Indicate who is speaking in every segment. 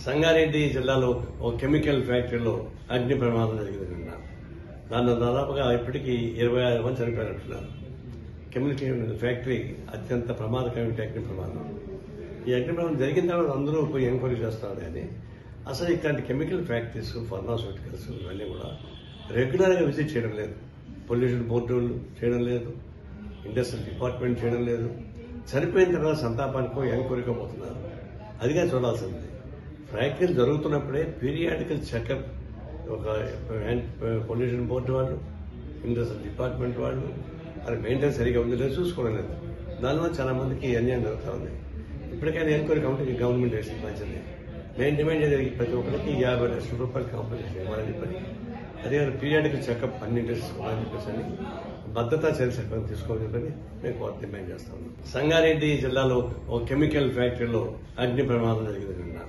Speaker 1: సంగారెడ్డి జిల్లాలో ఓ కెమికల్ ఫ్యాక్టరీలో అగ్ని ప్రమాదం జరిగింది నిన్న. దానిలో దాదాపుగా ఇప్పటికీ 26 మంది చనిపోయినట్టున్నారు. కెమికల్ ఫ్యాక్టరీ అత్యంత ప్రమాదకరమైన అగ్ని ప్రమాదం. ఈ అగ్ని ప్రమాదం జరిగిన తర్వాత అందరూ పోయి ఎంక్వైరీ చేస్తారు. కానీ అసలు ఇట్లాంటి కెమికల్ ఫ్యాక్టరీస్, ఫార్మాస్యూటికల్స్ ఇవన్నీ కూడా రెగ్యులర్గా విజిట్ చేయడం లేదు. పొల్యూషన్ బోర్డు చేయడం లేదు, ఇండస్ట్రియల్ డిపార్ట్మెంట్ చేయడం లేదు. చనిపోయిన తర్వాత సంతాపానికో ఎంక్వైరీకో పోతున్నారు. అదిగా చూడాల్సింది. ఫ్యాక్టరీలు జరుగుతున్నప్పుడే పీరియాడికల్ చెకప్ ఒక పొల్యూషన్ బోర్డు వాళ్ళు, ఇండస్ట్రియల్ డిపార్ట్మెంట్ వాళ్ళు అది మెయింటెనెన్స్ సరిగా ఉంది లేదు చూసుకోవడం లేదు. దానివల్ల చాలా మందికి అన్యాయం జరుగుతూ ఉంది. ఇప్పటికైనా ఎంక్వైరీ కమిటీ గవర్నమెంట్ వేసింది మంచిది. నేను డిమాండ్ చేసేది ప్రతి ఒక్కరికి 50 లక్షల రూపాయలు కాంపెన్సేషన్ ఇవ్వాలని చెప్పి, అదే పీరియాడికల్ చెకప్ అన్ని చేసుకోవాలని చెప్పేసి అని భద్రతా చర్య చట్టం తీసుకోవాలని చెప్పని మేము డిమాండ్ చేస్తాము. సంగారెడ్డి జిల్లాలో ఓ కెమికల్ ఫ్యాక్టరీలో అగ్ని ప్రమాదం జరిగింది నిన్న.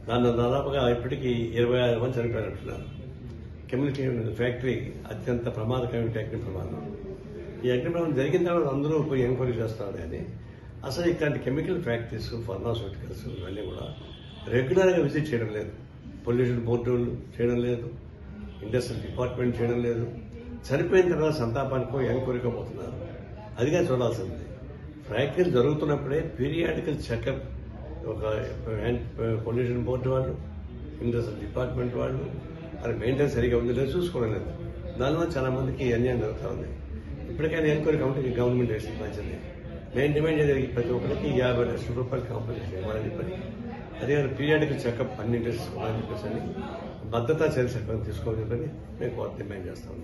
Speaker 1: దానిలో దాదాపుగా ఇప్పటికీ 26 మంది చనిపోయినట్టున్నారు. కెమికల్ ఫ్యాక్టరీ అత్యంత ప్రమాదకరమైన అగ్ని ప్రమాదం. ఈ అగ్ని ప్రమాదం జరిగిన తర్వాత అందరూ పోయి ఎంక్వైరీ చేస్తారు. కానీ అసలు ఇట్లాంటి కెమికల్ ఫ్యాక్టరీస్, ఫార్మాస్యూటికల్స్ ఇవన్నీ కూడా రెగ్యులర్గా విజిట్ చేయడం లేదు. పొల్యూషన్ బోర్డు చేయడం లేదు, ఇండస్ట్రియల్ డిపార్ట్మెంట్ చేయడం లేదు. చనిపోయిన తర్వాత సంతాపానికో ఎంక్వైరీకో పోతున్నారు. అదిగా చూడాల్సింది. ఫ్యాక్టరీలు జరుగుతున్నప్పుడే పీరియాడికల్ చెకప్ ఒక పొల్యూషన్ బోర్డు వాళ్ళు, ఇండస్ట్రియల్ డిపార్ట్మెంట్ వాళ్ళు అది మెయింటెనెన్స్ సరిగా ఉంది లేదు చూసుకోవడం లేదు. దానివల్ల చాలా మందికి అన్యాయం జరుగుతూ ఉంది. ఇప్పటికైనా ఎంక్వైరీ కమిటీ గవర్నమెంట్ వేసింది మంచిది. నేను డిమాండ్ చేసేది ప్రతి ఒక్కరికి 50 లక్షల రూపాయలు కాంపెన్సేషన్ ఇవ్వాలని చెప్పి, అదే పీరియాడికల్ చెకప్ అన్ని చేసుకోవాలని చెప్పేసి అని భద్రతా చర్య చట్టం తీసుకోవాలని చెప్పని మేము డిమాండ్ చేస్తాము.